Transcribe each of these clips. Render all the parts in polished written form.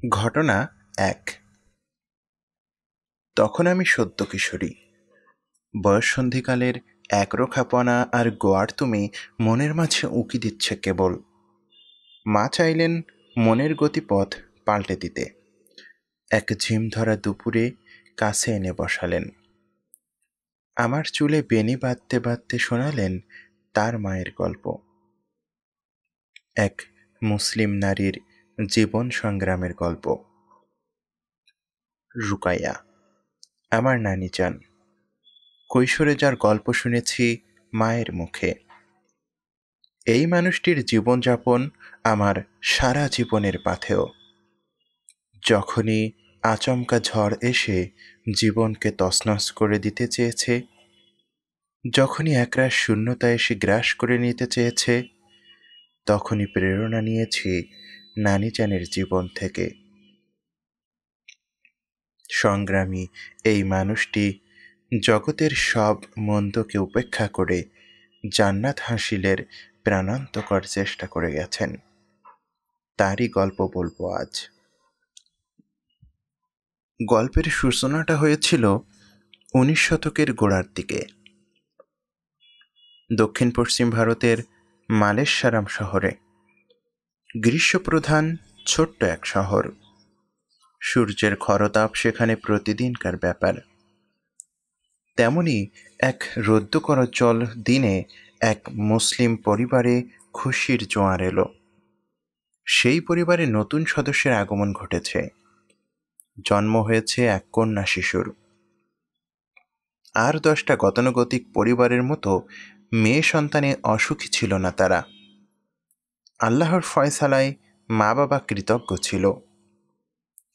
ঘটনা ১। তখন আমি সদ্য কিশোরী। বয়ঃসন্ধিকালের একরোখাপনা আর গোয়ার্তুমি মনের মাঝে উঁকি দিচ্ছে কেবল। মা চাইলেন মনের গতিপথ পাল্টে দিতে। এক ঝিমধরা দুপুরে কাছে এনে বসালেন। আমার চুলে বেণী বাঁধতে বাঁধতে শোনালেন তার মায়ের গল্প। এক মুসলিম নারীর জীবন সংগ্রামের গল্প। রুকাইয়া, আমার নানি যান। কৈশোরে যার গল্প শুনেছি মায়ের মুখে, এই মানুষটির জীবনযাপন আমার সারা জীবনের পাথেয়। যখনই আচমকা ঝড় এসে জীবনকে তছনছ করে দিতে চেয়েছে, যখনই একরাশ শূন্যতা এসে গ্রাস করে নিতে চেয়েছে, তখনই প্রেরণা নিয়েছি নানিজানের জীবন থেকে। সংগ্রামী এই মানুষটি জগতের সব মন্দকে উপেক্ষা করে জান্নাত হাসিলের প্রাণান্তকর চেষ্টা করে গেছেন। তারই গল্প বলবো আজ। গল্পের সূচনাটা হয়েছিল ১৯ শতকের গোড়ার দিকে, দক্ষিণ পশ্চিম ভারতের মালেশ্বরম শহরে। গ্রীষ্মপ্রধান ছোট্ট এক শহর। সূর্যের খরতাপ সেখানে প্রতিদিনকার ব্যাপার। তেমনি এক রৌদ্রকরোজ্জ্বল দিনে এক মুসলিম পরিবারে খুশির জোয়ার এলো। সেই পরিবারে নতুন সদস্যের আগমন ঘটেছে। জন্ম হয়েছে এক কন্যা শিশুর। আর 10টা গতানুগতিক পরিবারের মতো মেয়ে সন্তানে অসুখী ছিল না তারা। আল্লাহর ফয়সালায় মা বাবা কৃতজ্ঞ ছিল।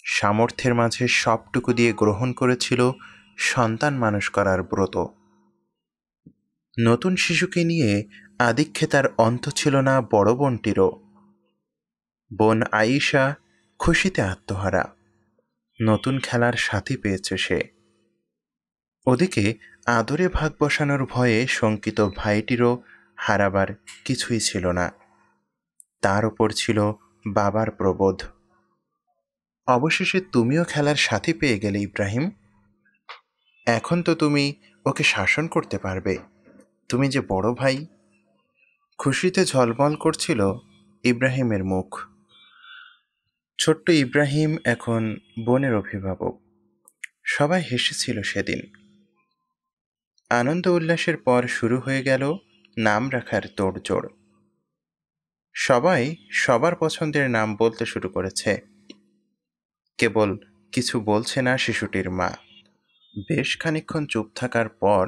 সামর্থ্যের মাঝে সবটুকু দিয়ে গ্রহণ করেছিল সন্তান মানুষ করার ব্রত। নতুন শিশুকে নিয়ে আধিক্যে তার অন্ত ছিল না বড় বোনটিরও। বোন আয়েশা খুশিতে আত্মহারা। নতুন খেলার সাথী পেয়েছে সে। ওদিকে আদরে ভাগ বসানোর ভয়ে শঙ্কিত ভাইটিরও হারাবার কিছুই ছিল না। তার ওপর ছিল বাবার প্রবোধ। অবশেষে তুমিও খেলার সাথী পেয়ে গেলে ইব্রাহিম। এখন তো তুমি ওকে শাসন করতে পারবে। তুমি যে বড় ভাই। খুশিতে ঝলমল করছিল ইব্রাহিমের মুখ। ছোট্ট ইব্রাহিম এখন বোনের অভিভাবক। সবাই হেসেছিল সেদিন। আনন্দ উল্লাসের পর শুরু হয়ে গেল নাম রাখার তোড়জোড়। সবাই সবার পছন্দের নাম বলতে শুরু করেছে। কেবল কিছু বলছে না শিশুটির মা। বেশ খানিকক্ষণ চুপ থাকার পর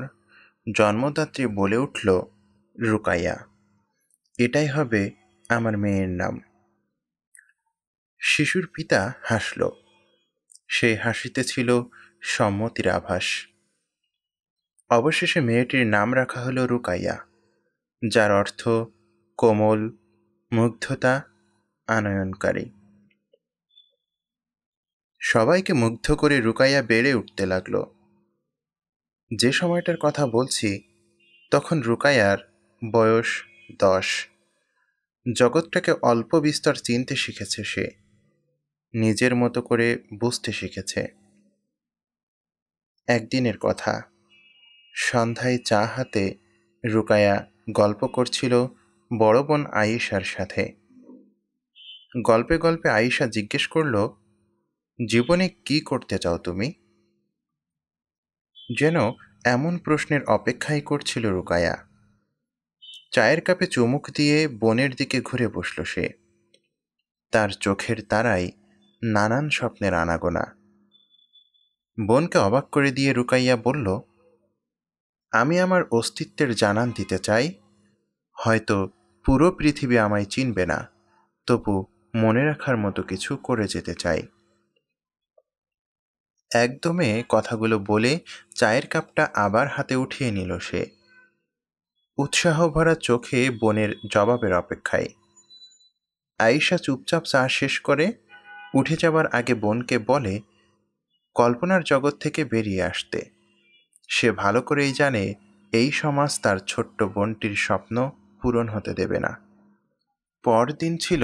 জন্মদাত্রী বলে উঠল, রুকাইয়া, এটাই হবে আমার মেয়ের নাম। শিশুর পিতা হাসল। সেই হাসিতে ছিল সম্মতির আভাস। অবশেষে মেয়েটির নাম রাখা হলো রুকাইয়া, যার অর্থ কোমল, মুগ্ধতা, আনয়নকারী। সবাইকে মুগ্ধ করে রুকাইয়া বেড়ে উঠতে লাগল। যে সময়টার কথা বলছি তখন রুকাইয়ার বয়স 10। জগৎটাকে অল্প বিস্তর চিনতে শিখেছে সে। নিজের মতো করে বুঝতে শিখেছে। একদিনের কথা, সন্ধ্যায় চা হাতে রুকাইয়া গল্প করছিল বড় বোন আয়েশার সাথে। গল্পে গল্পে আয়েশা জিজ্ঞেস করল, জীবনে কি করতে চাও তুমি? যেন এমন প্রশ্নের অপেক্ষাই করছিল রুকাইয়া। চায়ের কাপে চুমুক দিয়ে বোনের দিকে ঘুরে বসল সে। তার চোখের তারায় নানান স্বপ্নের আনাগোনা। বোনকে অবাক করে দিয়ে রুকাইয়া বলল, আমি আমার অস্তিত্বের জানান দিতে চাই। হয়তো পুরো পৃথিবী আমায় চিনবে না, তবু মনে রাখার মতো কিছু করে যেতে চাই। একদমে কথাগুলো বলে চায়ের কাপটা আবার হাতে উঠিয়ে নিল সে, উৎসাহ ভরা চোখে বোনের জবাবের অপেক্ষায়। আয়েশা চুপচাপ চা শেষ করে উঠে যাবার আগে বোনকে বলে, কল্পনার জগৎ থেকে বেরিয়ে আসতে। সে ভালো করেই জানে এই সমাজ তার ছোট্ট বোনটির স্বপ্ন পূরণ হতে দেবে না। পরদিন ছিল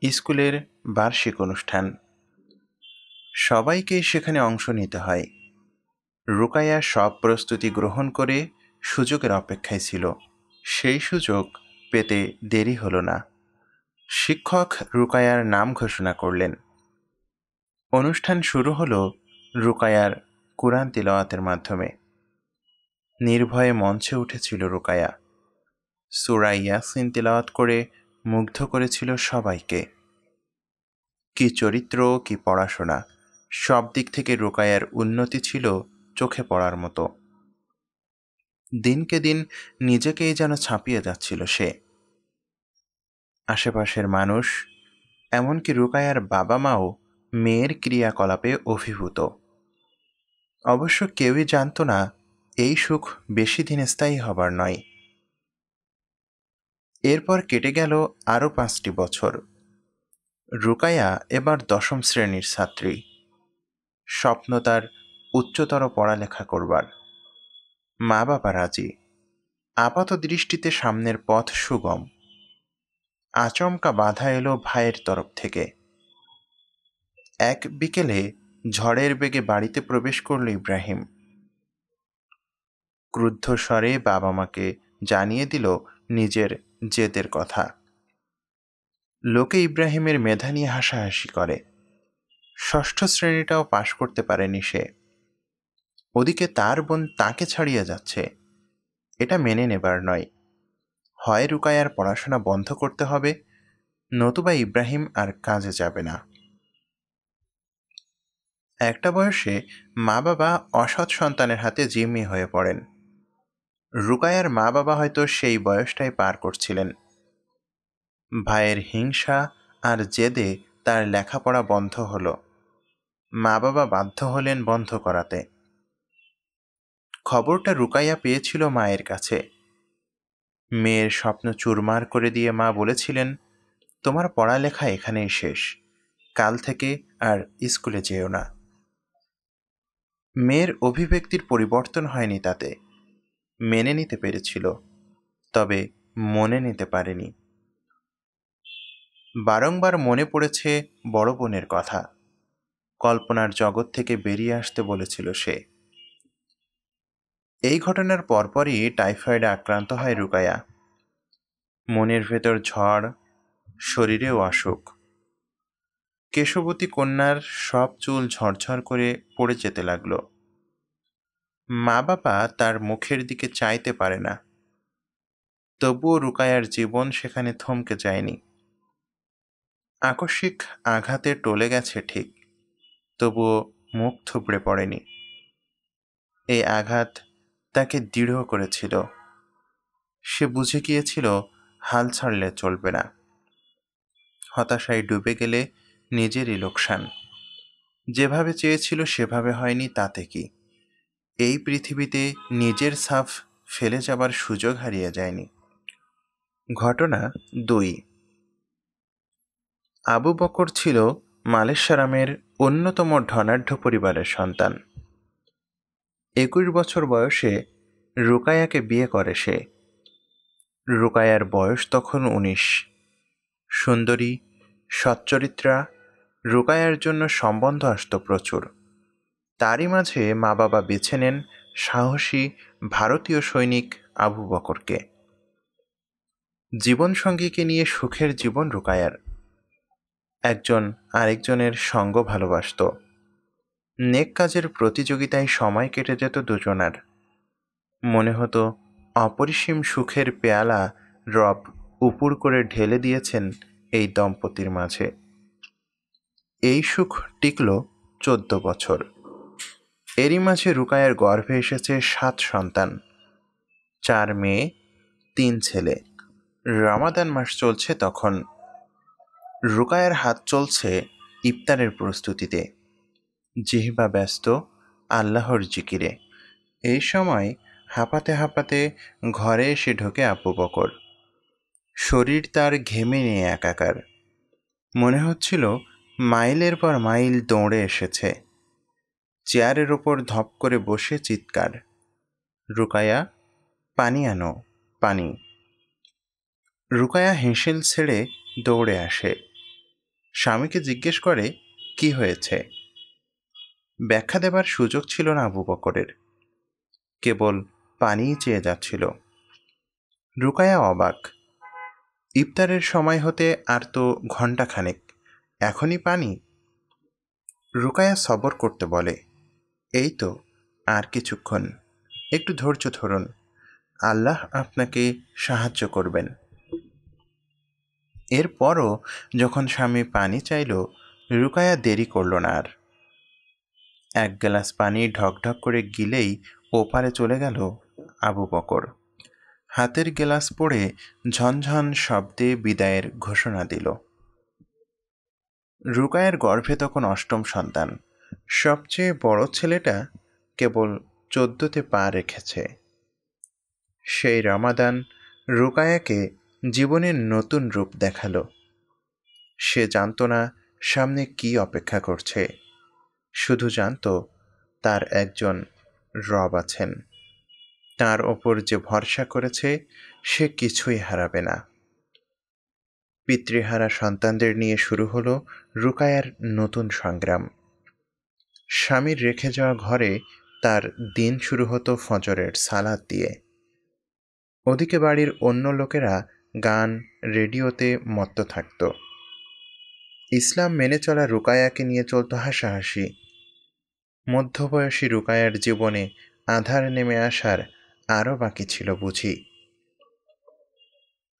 স্কুলের বার্ষিক অনুষ্ঠান। সবাইকেই সেখানে অংশ নিতে হয়। রুকাইয়া সব প্রস্তুতি গ্রহণ করে সুযোগের অপেক্ষায় ছিল। সেই সুযোগ পেতে দেরি হলো না। শিক্ষক রুকাইয়ার নাম ঘোষণা করলেন। অনুষ্ঠান শুরু হলো রুকাইয়ার কুরআন তিলাওয়াতের মাধ্যমে। নির্ভয়ে মঞ্চে উঠেছিল রুকাইয়া। সূরা ইয়াসিন তিলাওয়াত করে মুগ্ধ করেছিল সবাইকে। কি চরিত্র, কি পড়াশোনা, সব দিক থেকে রুকাইয়ার উন্নতি ছিল চোখে পড়ার মতো। দিনকে দিন নিজেকেই যেন ছাপিয়ে যাচ্ছিল সে। আশেপাশের মানুষ, এমনকি রুকাইয়ার বাবা মাও মেয়ের ক্রিয়াকলাপে অভিভূত। অবশ্য কেউই জানত না এই সুখ বেশি দিন স্থায়ী হবার নয়। এরপর কেটে গেল আরও 5টি বছর। রুকাইয়া এবার 10ম শ্রেণীর ছাত্রী। স্বপ্ন তার উচ্চতর পড়ালেখা করবার। মা বাবা রাজি। আপাত দৃষ্টিতে সামনের পথ সুগম। আচমকা বাধা এলো ভাইয়ের তরফ থেকে। এক বিকেলে ঝড়ের বেগে বাড়িতে প্রবেশ করল ইব্রাহিম। ক্রুদ্ধ স্বরে বাবা মাকে জানিয়ে দিল নিজের জেদের কথা। লোকে ইব্রাহিমের মেধা নিয়ে হাসাহাসি করে। 6ষ্ঠ শ্রেণীটাও পাশ করতে পারেনি সে। ওদিকে তার বোন তাকে ছাড়িয়ে যাচ্ছে। এটা মেনে নেবার নয়। হয় রুকাইয়ার পড়াশোনা বন্ধ করতে হবে, নতুবা ইব্রাহিম আর কাজে যাবে না। একটা বয়সে মা বাবা অসৎ সন্তানের হাতে জিম্মি হয়ে পড়েন। রুকাইয়ার মা বাবা হয়তো সেই বয়সটাই পার করছিলেন। ভাইয়ের হিংসা আর জেদে তার লেখাপড়া বন্ধ হলো। মা বাবা বাধ্য হলেন বন্ধ করাতে। খবরটা রুকাইয়া পেয়েছিল মায়ের কাছে। মেয়ের স্বপ্ন চুরমার করে দিয়ে মা বলেছিলেন, তোমার পড়ালেখা এখানেই শেষ, কাল থেকে আর স্কুলে যেও না। মেয়ের অভিব্যক্তির পরিবর্তন হয়নি তাতে। মেনে নিতে পেরেছিল, তবে মনে নিতে পারেনি। বারংবার মনে পড়েছে বড় বোনের কথা। কল্পনার জগৎ থেকে বেরিয়ে আসতে বলেছিল সে। এই ঘটনার পরপরই টাইফয়েডে আক্রান্ত হয় রুকাইয়া। মনের ভেতর ঝড়, শরীরেও অসুখ। কেশবতী কন্যার সব চুল ঝরঝর করে পড়ে যেতে লাগল। মা বাবা তার মুখের দিকে চাইতে পারে না। তবুও রুকাইয়ার জীবন সেখানে থমকে যায়নি। আকস্মিক আঘাতে টলে গেছে ঠিক, তবুও মুখ থুবড়ে পড়েনি। এই আঘাত তাকে দৃঢ় করেছিল। সে বুঝে গিয়েছিল হাল ছাড়লে চলবে না। হতাশায় ডুবে গেলে নিজেরই লোকসান। যেভাবে চেয়েছিল সেভাবে হয়নি, তাতে কি? এই পৃথিবীতে নিজের ছাপ ফেলে যাবার সুযোগ হারিয়ে যায়নি। ঘটনা 2। আবু বকর ছিল মালেশ্বরামের অন্যতম ধনাঢ্য পরিবারের সন্তান। 21 বছর বয়সে রুকাইয়াকে বিয়ে করে সে। রুকাইয়ার বয়স তখন 19। সুন্দরী, সচ্চরিত্রা। রুকাইয়ার জন্য সম্বন্ধ আসত প্রচুর। তারই মাঝে মা বাবা বেছে নেন সাহসী ভারতীয় সৈনিক আবু বকরকে। জীবনসঙ্গীকে নিয়ে সুখের জীবন রুকাইয়ার। একজন আরেকজনের সঙ্গ ভালোবাসত। নেক কাজের প্রতিযোগিতায় সময় কেটে যেত দুজনার। মনে হতো অপরিসীম সুখের পেয়ালা রব উপুড় করে ঢেলে দিয়েছেন এই দম্পতির মাঝে। এই সুখ টিকল 14 বছর। এরই মাঝে রুকাইয়ার গর্ভে এসেছে 7 সন্তান। 4 মেয়ে, 3 ছেলে। রমাদান মাস চলছে তখন। রুকাইয়ার হাত চলছে ইফতারের প্রস্তুতিতে। জিহ্বা ব্যস্ত আল্লাহর জিকিরে। এই সময় হাঁপাতে হাঁপাতে ঘরে এসে ঢোকে আবু বকর। শরীর তার ঘেমে নিয়ে একাকার। মনে হচ্ছিল মাইলের পর মাইল দৌড়ে এসেছে। চেয়ারের ওপর ধপ করে বসে চিৎকার, রুকাইয়া, পানি আনো, পানি। রুকাইয়া হেঁসেল ছেড়ে দৌড়ে আসে। স্বামীকে জিজ্ঞেস করে, কি হয়েছে? ব্যাখ্যা দেবার সুযোগ ছিল না আবু বকরের, কেবল পানিই চেয়ে যাচ্ছিল। রুকায়া অবাক। ইফতারের সময় হতে আর তো ঘণ্টাখানেক, এখনই পানি? রুকায়া সবর করতে বলে, এই তো আর কিছুক্ষণ, একটু ধৈর্য ধরুন, আল্লাহ আপনাকে সাহায্য করবেন। এরপরও যখন স্বামী পানি চাইল, রুকায়া দেরি করল না আর। এক গ্লাস পানি ঢকঢক করে গিলেই ওপারে চলে গেল আবু বকর। হাতের গ্লাস পড়ে ঝনঝন শব্দে বিদায়ের ঘোষণা দিল। রুকায়ের গর্ভে তখন অষ্টম সন্তান। সবচেয়ে বড় ছেলেটা কেবল 14তে পা রেখেছে। সেই রমাদান রুকায়াকে জীবনের নতুন রূপ দেখালো। সে জানত না সামনে কি অপেক্ষা করছে, শুধু জানত তার একজন রব আছেন, তার ওপর যে ভরসা করেছে সে কিছুই হারাবে না। পিতৃহারা সন্তানদের নিয়ে শুরু হলো রুকায়ার নতুন সংগ্রাম। স্বামীর রেখে যাওয়া ঘরে তার দিন শুরু হতো ফজরের সালাত দিয়ে। ওদিকে বাড়ির অন্য লোকেরা গান, রেডিওতে মত্ত থাকত। ইসলাম মেনে চলা রুকায়াকে নিয়ে চলত হাসাহাসি। মধ্যবয়সী রুকায়ার জীবনে আঁধার নেমে আসার আরও বাকি ছিল বুঝি।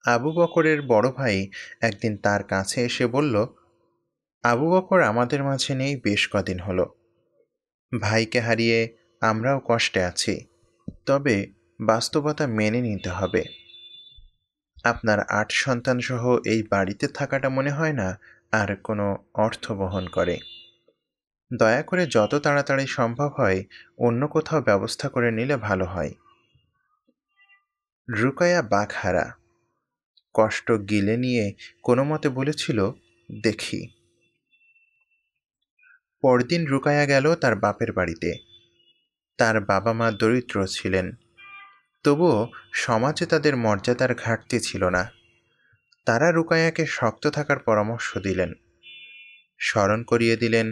আবু বকরের বড় ভাই একদিন তার কাছে এসে বলল, আবু বকর আমাদের মাঝে নেই বেশ কদিন হলো। ভাইকে হারিয়ে আমরাও কষ্টে আছি, তবে বাস্তবতা মেনে নিতে হবে। আপনার 8 সন্তান সহ এই বাড়িতে থাকাটা মনে হয় না আর কোনো অর্থ বহন করে। দয়া করে যত তাড়াতাড়ি সম্ভব হয় অন্য কোথাও ব্যবস্থা করে নিলে ভালো হয়। রুকায়া বাকহারা, কষ্ট গিলে নিয়ে কোনো মতে বলেছিল, দেখি। পরদিন রুকায়া গেল তার বাপের বাড়িতে। তার বাবা মা দরিদ্র ছিলেন, তবুও সমাজে তাদের মর্যাদার ঘাটতি ছিল না। তারা রুকায়াকে শক্ত থাকার পরামর্শ দিলেন, স্মরণ করিয়ে দিলেন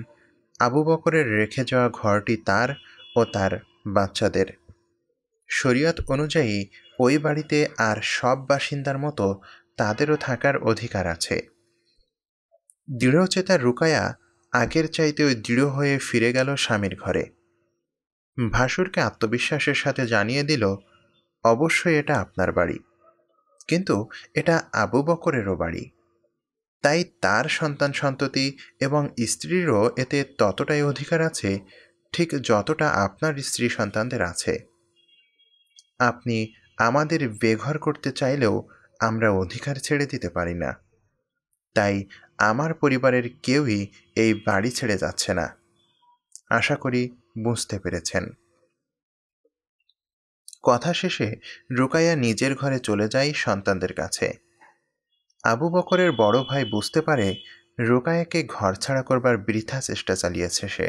আবু বকরের রেখে যাওয়া ঘরটি তার ও তার বাচ্চাদের। শরীয়ত অনুযায়ী ওই বাড়িতে আর সব বাসিন্দার মতো তাদেরও থাকার অধিকার আছে। দৃঢ়চেতা রুকায়া আগের চাইতেও দৃঢ় হয়ে ফিরে গেল স্বামীর ঘরে। ভাসুরকে আত্মবিশ্বাসের সাথে জানিয়ে দিল, অবশ্যই এটা আপনার বাড়ি, কিন্তু এটা আবু বকরেরও বাড়ি, তাই তার সন্তান সন্ততি এবং স্ত্রীরও এতে ততটাই অধিকার আছে ঠিক যতটা আপনার স্ত্রী সন্তানদের আছে। আপনি আমাদের বেঘর করতে চাইলেও আমরা অধিকার ছেড়ে দিতে পারি না। তাই আমার পরিবারের কেউই এই বাড়ি ছেড়ে যাচ্ছে না। আশা করি বুঝতে পেরেছেন। কথা শেষে রুকাইয়া নিজের ঘরে চলে যায় সন্তানদের কাছে। আবু বকরের বড় ভাই বুঝতে পারে রুকায়াকে ঘরছাড়া করবার বৃথা চেষ্টা চালিয়েছে সে।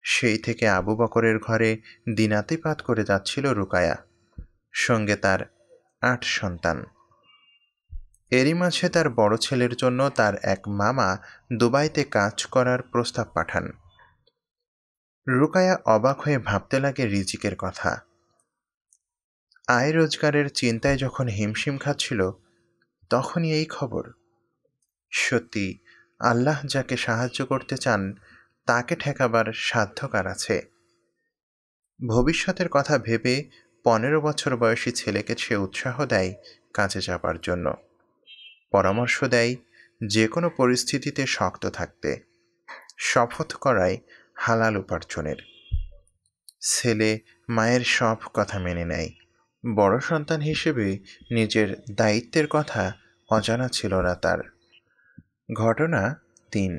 সেই থেকে আবু বকরের ঘরে দিনাতিপাত করে যাচ্ছিল রুকায়া, সঙ্গে তার 8 সন্তান। এরই মাঝে তার বড় ছেলের জন্য তার এক মামা দুবাইতে কাজ করার প্রস্তাব পাঠান। রুকায়া অবাক হয়ে ভাবতে লাগে রিজিকের কথা। আয় রোজগারের চিন্তায় যখন হিমশিম খাচ্ছিল, তখনই এই খবর। সত্যি, আল্লাহ যাকে সাহায্য করতে চান তাকে ঠেকাবার সাধ্য কার আছে। ভবিষ্যতের কথা ভেবে 15 বছর বয়সী ছেলেকে সে উৎসাহ দেয় কাজে যাবার জন্য। পরামর্শ দেয় যে কোনো পরিস্থিতিতে শক্ত থাকতে, শপথ করায় হালাল উপার্জনের। ছেলে মায়ের সব কথা মেনে নেয়। বড় সন্তান হিসেবে নিজের দায়িত্বের কথা অজানা ছিল না তার। ঘটনা 3।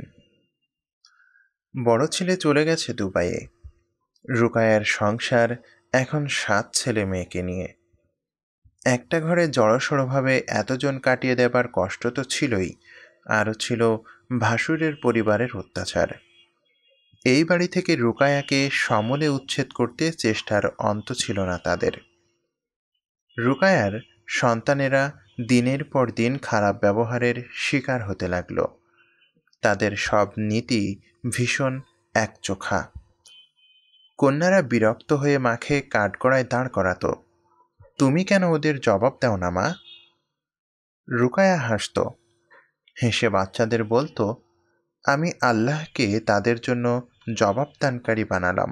বড় ছেলে চলে গেছে দুবাইয়ে। রুকায়ার সংসার এখন 7 ছেলে মেয়েকে নিয়ে। একটা ঘরে জড়সড়ভাবে এতজন কাটিয়ে দেবার কষ্ট তো ছিলই, আরও ছিল ভাসুরের পরিবারের অত্যাচার। এই বাড়ি থেকে রুকায়াকে সমূলে উচ্ছেদ করতে চেষ্টার অন্ত ছিল না তাদের। রুকায়ার সন্তানেরা দিনের পর দিন খারাপ ব্যবহারের শিকার হতে লাগল। তাদের সব নীতি ভীষণ একচোখা। কন্যারা বিরক্ত হয়ে মাকে কাঠগড়ায় দাঁড় করাত। তুমি কেন ওদের জবাব দাও না মা? রুকায়া হাসত, হেসে বাচ্চাদের বলতো, আমি আল্লাহকে তাদের জন্য জবাবদানকারী বানালাম।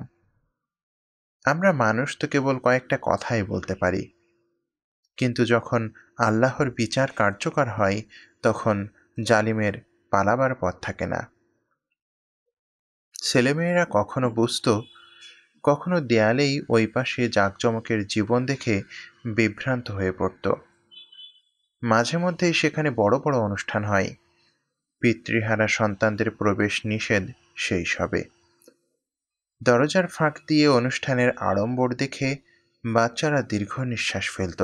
আমরা মানুষ তো কেবল কয়েকটা কথাই বলতে পারি, কিন্তু যখন আল্লাহর বিচার কার্যকর হয় তখন জালিমের পালাবার পথ থাকে না। ছেলেমেয়েরা কখনো বুঝত, কখনো দেয়ালেই ওই পাশে জাঁকজমকের জীবন দেখে বিভ্রান্ত হয়ে পড়ত। মাঝে মধ্যেই সেখানে বড় বড় অনুষ্ঠান হয়, পিতৃহারা সন্তানদের প্রবেশ নিষেধ সেই সবে। দরজার ফাঁক দিয়ে অনুষ্ঠানের আড়ম্বর দেখে বাচ্চারা দীর্ঘ নিঃশ্বাস ফেলত।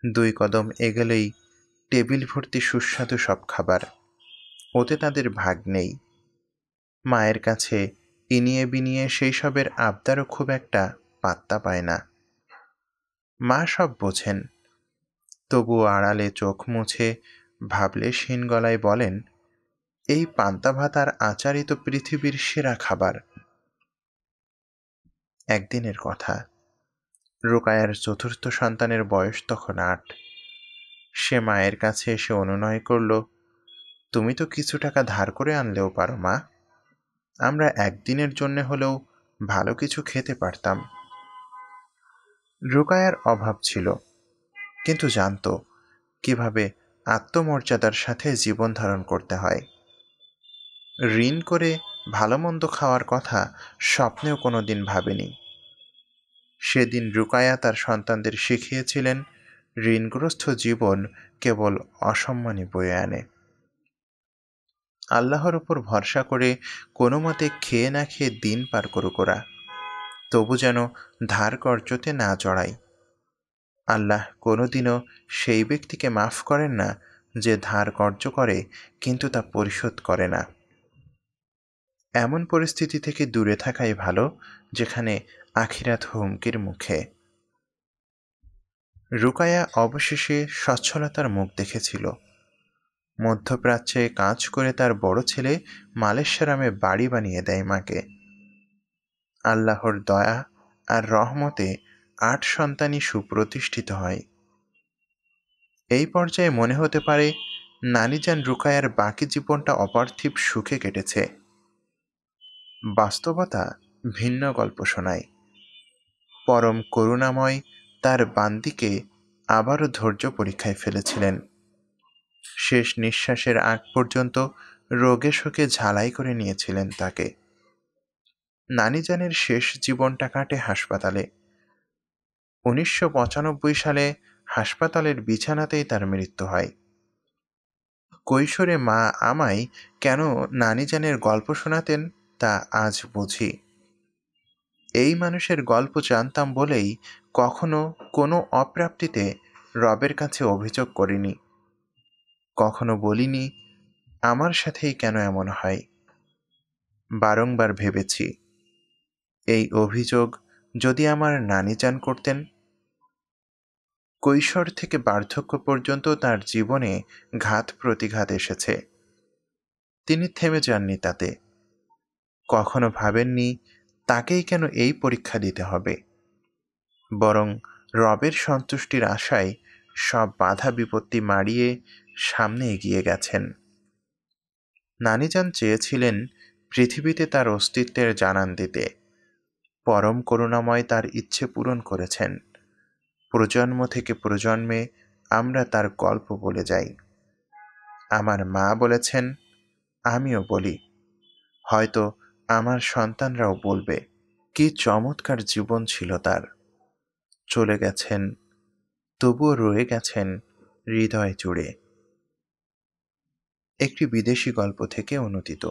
2 কদম এগোলেই টেবিল ভর্তি সুস্বাদু সব খাবার, ওতে তাদের ভাগ নেই। মায়ের কাছে ইনিয়ে বিনিয়ে সেই সবের আবদারও খুব একটা পাত্তা পায় না। মা সব বোঝেন, তবুও আড়ালে চোখ মুছে ভাবলেশহীন গলায় বলেন, এই পান্তা ভাত আর আচারই তো পৃথিবীর সেরা খাবার। একদিনের কথা, রুকায়ার চতুর্থ সন্তানের বয়স তখন 8। সে মায়ের কাছে এসে অনুনয় করল, তুমি তো কিছু টাকা ধার করে আনলেও পারো মা, আমরা একদিনের জন্য হলেও ভালো কিছু খেতে পারতাম। রুকায়ার অভাব ছিল, কিন্তু জানত কিভাবে আত্মমর্যাদার সাথে জীবন ধারণ করতে হয়। ঋণ করে ভালো মন্দ খাওয়ার কথা স্বপ্নেও কোনোদিন ভাবেনি। সেদিন রুকায়া তার সন্তানদের শিখিয়েছিলেন, ঋণগ্রস্ত জীবন কেবল অসম্মানই বয়ে আনে। আল্লাহর উপর ভরসা করে কোনো মতে খেয়ে না খেয়ে দিন পার করুক ওরা, তবু যেন ধার কর্জতে না জড়ায়। আল্লাহ কোনোদিনও সেই ব্যক্তিকে মাফ করেন না যে ধার কর্জ করে কিন্তু তা পরিশোধ করে না। এমন পরিস্থিতি থেকে দূরে থাকাই ভালো যেখানে আখিরাত হুমকির মুখে। রুকায়া অবশেষে সচ্ছলতার মুখ দেখেছিল। মধ্যপ্রাচ্যে কাজ করে তার বড় ছেলে মালেশ্বরামে বাড়ি বানিয়ে দেয় মাকে। আল্লাহর দয়া আর রহমতে 8 সন্তানই সুপ্রতিষ্ঠিত হয়। এই পর্যায়ে মনে হতে পারে নানিজান রুকায়ার বাকি জীবনটা অপার্থিব সুখে কেটেছে। বাস্তবতা ভিন্ন গল্প শোনায়। পরম করুণাময় তার বান্দিকে আবারও ধৈর্য পরীক্ষায় ফেলেছিলেন। শেষ নিঃশ্বাসের আগ পর্যন্ত রোগে শোকে ঝালাই করে নিয়েছিলেন তাকে। নানিজানের শেষ জীবনটা কাটে হাসপাতালে। 1995 সালে হাসপাতালের বিছানাতেই তার মৃত্যু হয়। কৈশোরে মা আমায় কেন নানিজানের গল্প শোনাতেন তা আজ বুঝি। এই মানুষের গল্প জানতাম বলেই কখনো কোনো অপ্রাপ্তিতে রবের কাছে অভিযোগ করিনি। কখনো বলিনি, আমার সাথেই কেন এমন হয়। বারংবার ভেবেছি, এই অভিযোগ যদি আমার নানিজান করতেন। কৈশোর থেকে বার্ধক্য পর্যন্ত তার জীবনে ঘাত প্রতিঘাত এসেছে, তিনি থেমে যাননি তাতে। কখনো ভাবেননি তাকেই কেন এই পরীক্ষা দিতে হবে, বরং রবের সন্তুষ্টির আশায় সব বাধা বিপত্তি মাড়িয়ে সামনে এগিয়ে গেছেন। নানিজান চেয়েছিলেন পৃথিবীতে তার অস্তিত্বের জানান দিতে। পরম করুণাময় তার ইচ্ছে পূরণ করেছেন। প্রজন্ম থেকে প্রজন্মে আমরা তার গল্প বলে যাই। আমার মা বলেছেন, আমিও বলি, হয়তো আমার সন্তানরাও বলবে। কি চমৎকার জীবন ছিল তার। চলে গেছেন, তবুও রয়ে গেছেন হৃদয় জুড়ে। একটি বিদেশি গল্প থেকে অনুদিত।